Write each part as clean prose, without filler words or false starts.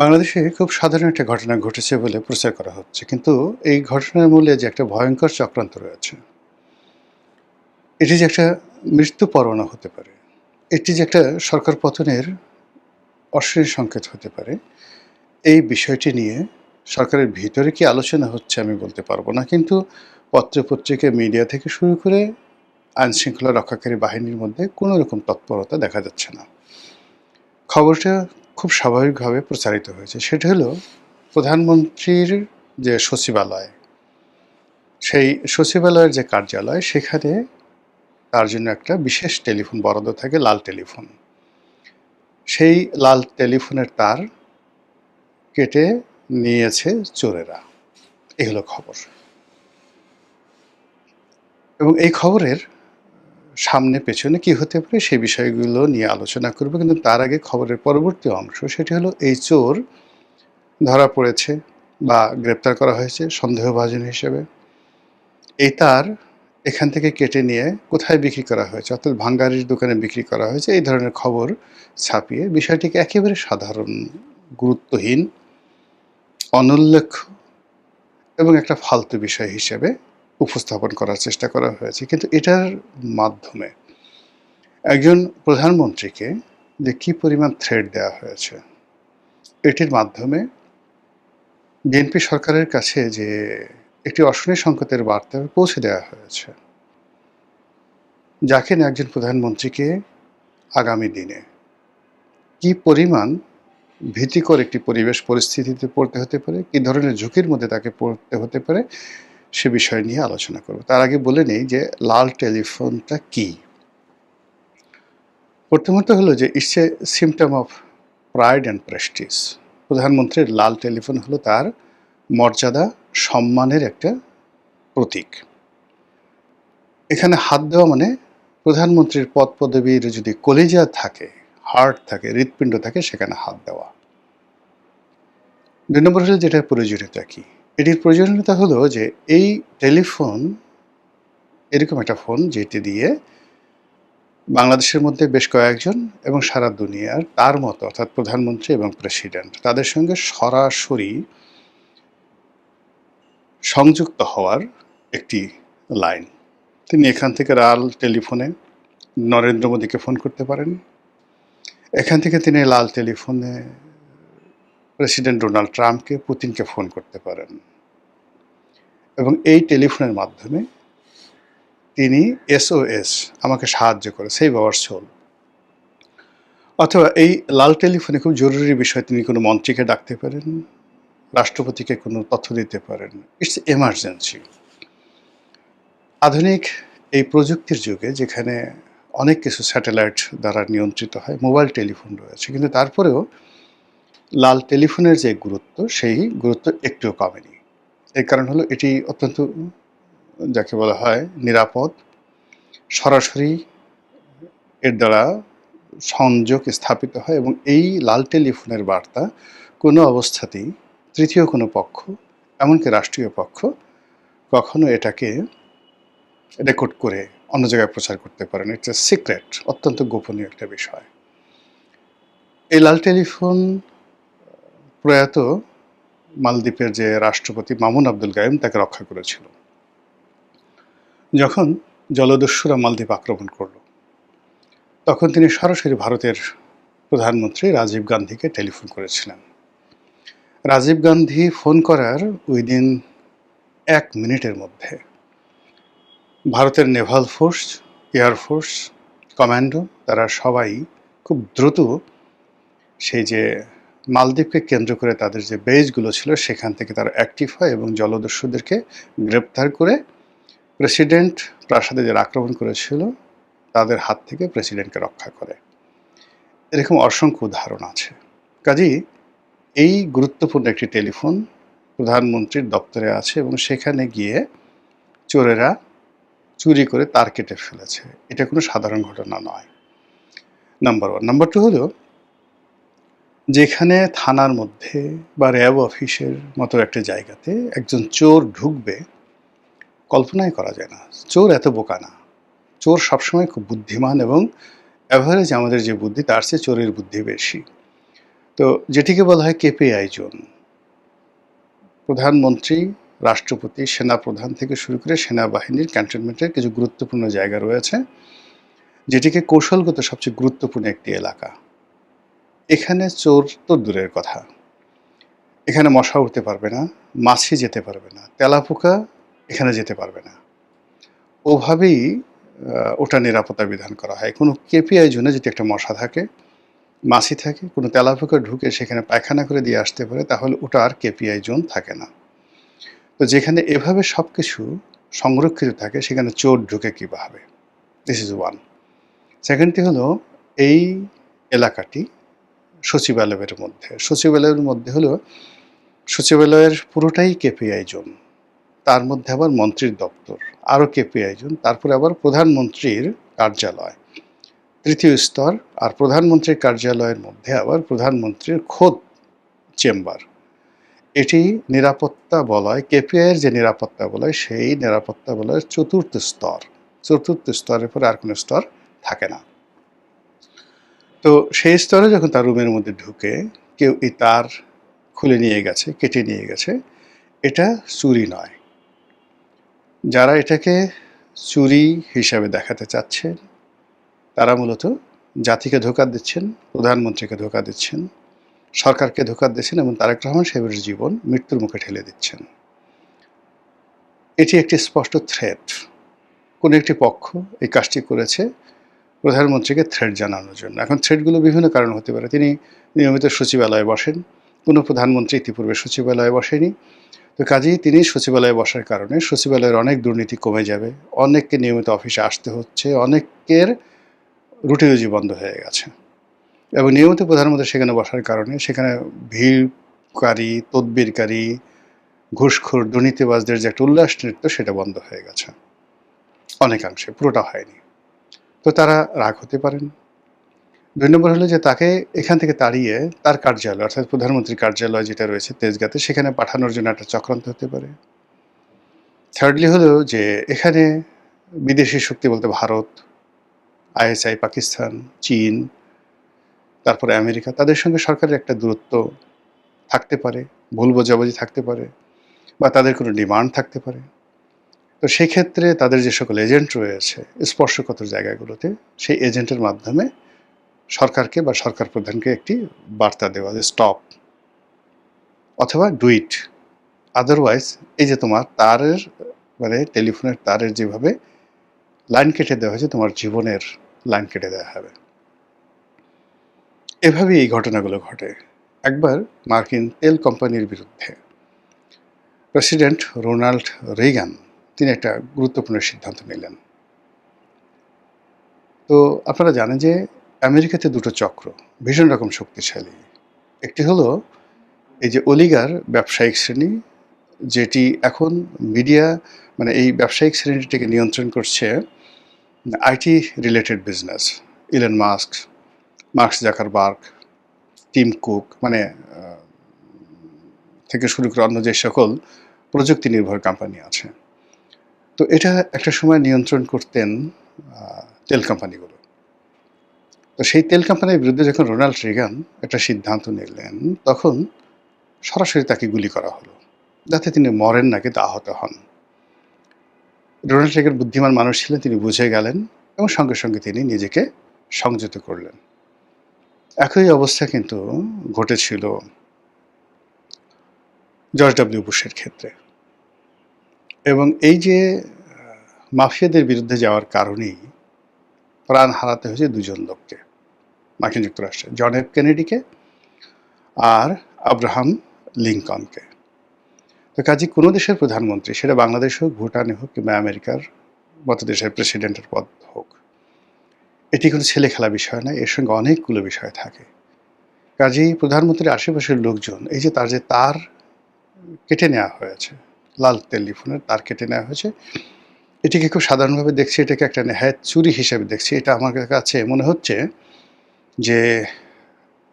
বাংলাদেশে খুব সাধারণ একটা ঘটনা ঘটেছে বলে প্রচার করা হচ্ছে। কিন্তু এই ঘটনার মূলে যে একটা ভয়ংকর চক্রান্ত রয়েছে, এটি যে একটা মৃত্যু পরোয়ানা হতে পারে, এটি যে একটা সরকার পতনের অশ্লীল সংকেত হতে পারে, এই বিষয়টি নিয়ে সরকারের ভিতরে কি আলোচনা হচ্ছে আমি বলতে পারব না। কিন্তু পত্র-পত্রিকা, মিডিয়া থেকে শুরু করে আইনশৃঙ্খলা রক্ষাকারী বাহিনীর মধ্যে কোনো রকম তৎপরতা দেখা যাচ্ছে না। খবরটা খুব স্বাভাবিকভাবে প্রচারিত হয়েছে। সেটা হলো প্রধানমন্ত্রীর যে সচিবালয়, সেই সচিবালয়ের যে কার্যালয় সেখানে তার জন্য একটা বিশেষ টেলিফোন বরাদ্দ থাকে, লাল টেলিফোন। সেই লাল টেলিফোনের তার কেটে নিয়েছে চোরেরা। এই হলো খবর। এবং এই খবরের সামনে পেছনে কি হতে পারে সেই বিষয়গুলো নিয়ে আলোচনা করব। কিন্তু তার আগে খবরের পরবর্তী অংশ সেটি হলো এই চোর ধরা পড়েছে বা গ্রেপ্তার করা হয়েছে সন্দেহভাজন হিসেবে। এই তার এখান থেকে কেটে নিয়ে কোথায় বিক্রি করা হয়েছে, অর্থাৎ ভাঙ্গারির দোকানে বিক্রি করা হয়েছে, এই ধরনের খবর ছাপিয়ে বিষয়টিকে একেবারে সাধারণ, গুরুত্বহীন, অনুল্লেখ্য এবং একটা ফালতু বিষয় হিসেবে উপস্থাপন করার চেষ্টা করা হয়েছে। কিন্তু এটার মাধ্যমে একজন প্রধানমন্ত্রীকে যে কী পরিমাণ থ্রেট দেওয়া হয়েছে, এটির মাধ্যমে বিএনপি সরকারের কাছে যে একটি অশনি সংকেতের বার্তা পৌঁছে দেওয়া হয়েছে, যাকে নিয়ে একজন প্রধানমন্ত্রীকে আগামী দিনে কি পরিমাণ ভীতিকর একটি পরিবেশ পরিস্থিতিতে পড়তে হতে পারে, কি ধরনের ঝুঁকির মধ্যে তাকে পড়তে হতে পারে, সে বিষয় নিয়ে আলোচনা করব। তার আগে বলে নেই যে লাল টেলিফোনটা কি। প্রথমত হলো যে it's a symptom of pride and Prestige. প্রধানমন্ত্রীর লাল টেলিফোন হলো তার মর্যাদা, সম্মানের একটা প্রতীক। এখানে হাত দেওয়া মানে প্রধানমন্ত্রীর পদ পদবীর যদি কলিজা থাকে, হার্ট থাকে, হৃৎপিণ্ড থাকে, সেখানে হাত দেওয়া। ২ নম্বর হলো যেটার প্রয়োজনীয়তা কী। এটির প্রয়োজনীয়তা হলো যে এই টেলিফোন এরকম একটা ফোন যেটি দিয়ে বাংলাদেশের মধ্যে বেশ কয়েকজন এবং সারা দুনিয়ার তার মতো, অর্থাৎ প্রধানমন্ত্রী এবং প্রেসিডেন্ট, তাদের সঙ্গে সরাসরি সংযুক্ত হওয়ার একটি লাইন। তিনি এখান থেকে লাল টেলিফোনে নরেন্দ্র মোদীকে ফোন করতে পারেন। এখান থেকে তিনি লাল টেলিফোনে প্রেসিডেন্ট ডোনাল্ড ট্রাম্পকে, পুতিনকে ফোন করতে পারেন। এবং এই টেলিফোনের মাধ্যমে তিনি SOS, আমাকে সাহায্য করে, সেভ আওয়ার সোল। অথবা এই লাল টেলিফোনে খুব জরুরি বিষয়ে তিনি কোনো মন্ত্রীকে ডাকতে পারেন, রাষ্ট্রপতিকে কোনো তথ্য দিতে পারেন। It's emergency. আধুনিক এই প্রযুক্তির যুগে যেখানে অনেক কিছু স্যাটেলাইট দ্বারা নিয়ন্ত্রিত হয়, মোবাইল টেলিফোন রয়েছে, কিন্তু তারপরেও লাল টেলিফোনের যে গুরুত্ব, সেই গুরুত্ব একটুও কমেনি। এর কারণ হলো এটি অত্যন্ত, যাকে বলা হয়, নিরাপদ, সরাসরি এর দ্বারা সংযোগ স্থাপিত হয় এবং এই লাল টেলিফোনের বার্তা কোনো অবস্থাতেই তৃতীয় কোনো পক্ষ, এমনকি রাষ্ট্রীয় পক্ষ, কখনো এটাকে রেকর্ড করে অন্য জায়গায় প্রচার করতে পারে না। ইটস এ সিক্রেট, অত্যন্ত গোপনীয় একটা বিষয়। এই লাল টেলিফোন প্রয়াত মালদ্বীপের যে রাষ্ট্রপতি মামুন আব্দুল গায়ুম তাকে রক্ষা করেছিল যখন জলদস্যুরা মালদ্বীপ আক্রমণ করল। তখন তিনি সরাসরি ভারতের প্রধানমন্ত্রী রাজীব গান্ধীকে টেলিফোন করেছিলেন। রাজীব গান্ধী ফোন করার উইদিন 1 মিনিটের মধ্যে ভারতের নেভাল ফোর্স, এয়ারফোর্স, কমান্ডো, তারা সবাই খুব দ্রুত সেই যে মালদ্বীপকে কেন্দ্র করে তাদের যে বেসগুলো ছিল সেখান থেকে তারা অ্যাক্টিভ হয় এবং জলদস্যুদেরকে গ্রেপ্তার করে প্রেসিডেন্ট প্রাসাদে যারা আক্রমণ করেছিল তাদের হাত থেকে প্রেসিডেন্টকে রক্ষা করে। এরকম অসংখ্য উদাহরণ আছে। কাজেই এই গুরুত্বপূর্ণ একটি টেলিফোন প্রধানমন্ত্রীর দপ্তরে আছে এবং সেখানে গিয়ে চোরেরা চুরি করে তার কেটে ফেলেছে। এটা কোনো সাধারণ ঘটনা নয়, নাম্বার 1। নাম্বার 2 হলো, যেখানে থানার মধ্যে বা র্যাব অফিসের মতো একটা জায়গাতে একজন চোর ঢুকবে, কল্পনাই করা যায় না। চোর এত বোকা না। চোর সবসময় খুব বুদ্ধিমান এবং অ্যাভারেজ আমাদের যে বুদ্ধি তার চেয়ে চোরের বুদ্ধি বেশি। তো যেটিকে বলা হয় কেপিআই জোন, প্রধানমন্ত্রী, রাষ্ট্রপতি, সেনাপ্রধান থেকে শুরু করে সেনাবাহিনীর ক্যান্টনমেন্টের কিছু গুরুত্বপূর্ণ জায়গা রয়েছে, যেটিকে কৌশলগত সবচেয়ে গুরুত্বপূর্ণ একটি এলাকা। এখানে চোর তো দূরের কথা, এখানে মশা উঠতে পারবে না, মাছি যেতে পারবে না, তেলাপোকা এখানে যেতে পারবে না। ওভাবেই ওটা নিরাপত্তা বিধান করা হয়। কোনো কেপিআই জোনে যদি একটা মশা থাকে, মাছি থাকে, কোনো তেলাপোকা ঢুকে সেখানে পায়খানা করে দিয়ে আসতে পারে, তাহলে ওটা আর কেপিআই জোন থাকে না। তো যেখানে এভাবে সব কিছু সংরক্ষিত থাকে, সেখানে চোর ঢুকে কীভাবে? This is one. সেকেন্ডটি হলো, এই এলাকাটি সচিবালয়ের মধ্যে হলো, সচিবালয়ের পুরোটাই কেপিআই জোন, তার মধ্যে আবার মন্ত্রীর দপ্তর, আরও কেপিআই জোন, তারপরে আবার প্রধানমন্ত্রীর কার্যালয়, তৃতীয় স্তর, আর প্রধানমন্ত্রীর কার্যালয়ের মধ্যে আবার প্রধানমন্ত্রীর খোদ চেম্বার। এটি নিরাপত্তা বলয়, কেপিআইয়ের যে নিরাপত্তা বলয়, সেই নিরাপত্তা বলয়ের চতুর্থ স্তরের পরে আর কোনো স্তর থাকে না। তো সেই স্তরে যখন তার রুমের মধ্যে ঢুকে কেউ এই তার খুলে নিয়ে গেছে, কেটে নিয়ে গেছে, এটা চুরি নয়। যারা এটাকে চুরি হিসাবে দেখাতে চাচ্ছেন, তারা মূলত জাতিকে ধোঁকা দিচ্ছেন, প্রধানমন্ত্রীকে ধোঁকা দিচ্ছেন, সরকারকে ধোঁকা দিচ্ছেন এবং তারেক রহমান সাহেবের জীবন মৃত্যুর মুখে ঠেলে দিচ্ছেন। এটি একটি স্পষ্ট থ্রেট। কোনো একটি পক্ষ এই কাজটি করেছে প্রধানমন্ত্রীকে থ্রেট জানানোর জন্য। এখন থ্রেটগুলো বিভিন্ন কারণ হতে পারে। তিনি নিয়মিত সচিবালয়ে বসেন, কোনো প্রধানমন্ত্রী ইতিপূর্বে সচিবালয়ে বসেনি। তো কাজেই তিনি সচিবালয়ে বসার কারণে সচিবালয়ের অনেক দুর্নীতি কমে যাবে, অনেককে নিয়মিত অফিসে আসতে হচ্ছে, অনেকের রুটি রুজি বন্ধ হয়ে গেছে। এবং নিয়মিত প্রধানমন্ত্রী সেখানে বসার কারণে সেখানে ভিড়কারী, তদবিরকারী, ঘুষখোর, দুর্নীতিবাজদের যে একটা উল্লাস নৃত্য, সেটা বন্ধ হয়ে গেছে অনেকাংশে, পুরোটা হয়নি। তো তারা রাগ হতে পারেন। ২ নম্বর হলো যে তাকে এখান থেকে তাড়িয়ে তার কার্যালয়, অর্থাৎ প্রধানমন্ত্রীর কার্যালয় যেটা রয়েছে তেজগাঁতে, সেখানে পাঠানোর জন্য একটা চক্রান্ত হতে পারে। থার্ডলি হলো যে এখানে বিদেশি শক্তি বলতে ভারত, আইএসআই, পাকিস্তান, চীন, তারপরে আমেরিকা, তাদের সঙ্গে সরকারের একটা দূরত্ব থাকতে পারে, ভুল বোঝাবুঝি থাকতে পারে, বা তাদের কোনো ডিমান্ড থাকতে পারে। তো সেক্ষেত্রে তাদের যে সকল এজেন্ট রয়েছে স্পর্শকাতর জায়গাগুলোতে, সেই এজেন্টের মাধ্যমে সরকারকে বা সরকার প্রধানকে একটি বার্তা দেওয়া যে স্টপ, অথবা ডু ইট, আদারওয়াইজ এই যে তোমার তারের মানে টেলিফোনের তারের যেভাবে লাইন কেটে দেওয়া হয়েছে, তোমার জীবনের লাইন কেটে দেওয়া হবে। এভাবেই এই ঘটনাগুলো ঘটে। একবার মার্কিন তেল কোম্পানির বিরুদ্ধে প্রেসিডেন্ট রোনাল্ড রেগান তিনি একটা গুরুত্বপূর্ণ সিদ্ধান্ত নিলেন। তো আপনারা জানেন যে আমেরিকাতে দুটো চক্র ভীষণ রকম শক্তিশালী। একটি হলো এই যে অলিগার ব্যবসায়িক শ্রেণী, যেটি এখন মিডিয়া মানে এই ব্যবসায়িক শ্রেণীটিকে নিয়ন্ত্রণ করছে IT related business, Elon Musk, mark Zuckerberg, Tim Cook, মানে থেকে শুরু করে অন্য যে সকল প্রযুক্তি নির্ভর কোম্পানি আছে। তো এটা একটা সময় নিয়ন্ত্রণ করতেন তেল কোম্পানিগুলো। তো সেই তেল কোম্পানির বিরুদ্ধে যখন রোনাল্ড রেগান একটা সিদ্ধান্ত নিলেন, তখন সরাসরি তাকে গুলি করা হলো, যাতে তিনি মরেন না কিন্তু আহত হন। রোনাল্ড রেগান বুদ্ধিমান মানুষ ছিলেন, তিনি বুঝে গেলেন এবং সঙ্গে সঙ্গে তিনি নিজেকে সংযত করলেন। একই অবস্থা কিন্তু ঘটেছিল জর্জ ডব্লিউ বুশের ক্ষেত্রে। এবং এই যে মাফিয়াদের বিরুদ্ধে যাওয়ার কারণেই প্রাণ হারাতে হয়েছে দুজন লোককে মার্কিন যুক্তরাষ্ট্রে, জন এফ কেনেডিকে আর আব্রাহাম লিঙ্কনকে। তো কাজে কোনো দেশের প্রধানমন্ত্রী, সেটা বাংলাদেশ হোক, ভুটানে হোক, কিংবা আমেরিকার মতো দেশের প্রেসিডেন্টের পদ হোক, এটি কোনো ছেলে খেলা বিষয় নয়, এর সঙ্গে অনেকগুলো বিষয় থাকে। কাজেই প্রধানমন্ত্রীর আশেপাশের লোকজন, এই যে তার কেটে নেওয়া হয়েছে, লাল টেলিফোনের তার কেটে নেওয়া হয়েছে, এটিকে খুব সাধারণভাবে দেখছি, এটাকে একটা নেহায়েত চুরি হিসেবে দেখছি। এটা আমার কাছে মনে হচ্ছে যে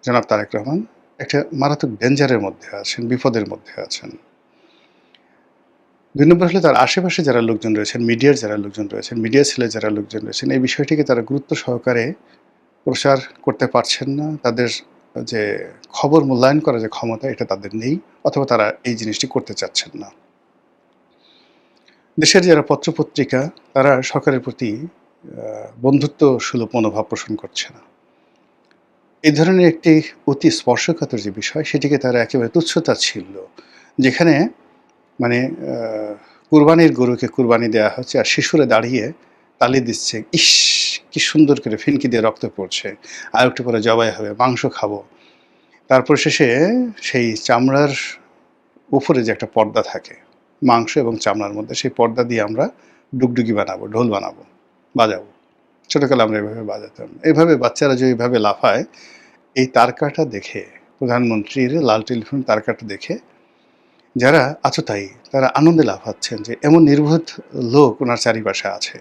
জনাব তারেক রহমান একটা মারাত্মক ডেঞ্জারের মধ্যে আছেন, বিপদের মধ্যে আছেন। ২ নম্বর হলে তার আশেপাশে যারা লোকজন রয়েছেন, মিডিয়ার যারা লোকজন রয়েছেন, মিডিয়া সেলের যারা লোকজন রয়েছেন, এই বিষয়টিকে তারা গুরুত্ব সহকারে প্রচার করতে পারছেন না, তাদের যে খবর মূল্যায়ন করার যে ক্ষমতা এটা তাদের নেই, অথবা তারা এই জিনিসটি করতে চাচ্ছেন না। দেশের যারা পত্রপত্রিকা তারা সরকারের প্রতি বন্ধুত্বসুলভ মনোভাব পোষণ করছে না। এই ধরনের একটি অতি স্পর্শকাতর যে বিষয় সেটিকে তারা একেবারে তুচ্ছ-তাচ্ছিল্য, যেখানে মানে কুরবানির গরুকে কুরবানি দেয়া হচ্ছে আর শিশুরা দাঁড়িয়ে তালি দিচ্ছে, ইস! কি সুন্দর করে ফিনকি দিয়ে রক্ত পড়ছে। আর একটু পরে জবাই হবে, মাংস খাবো। তারপর শেষে সেই চামড়ার উপরে যে একটা পর্দা থাকে, মাংস এবং চামড়ার মধ্যে, সেই পর্দা দিয়ে আমরা ডুগডুগি বানাবো, ঢোল বানাবো, বাজাবো। ছোটকালে আমরা এভাবে বাজাতাম। এভাবে বাচ্চারা যে এভাবে লাফায়, এই তারকাটা দেখে, প্রধানমন্ত্রীর লাল টেলিফোন তারকাটা দেখে যারা আততায়ী তারা আনন্দে লাফাচ্ছেন যে এমন নির্বোধ লোক ওনার চারিপাশে আছে।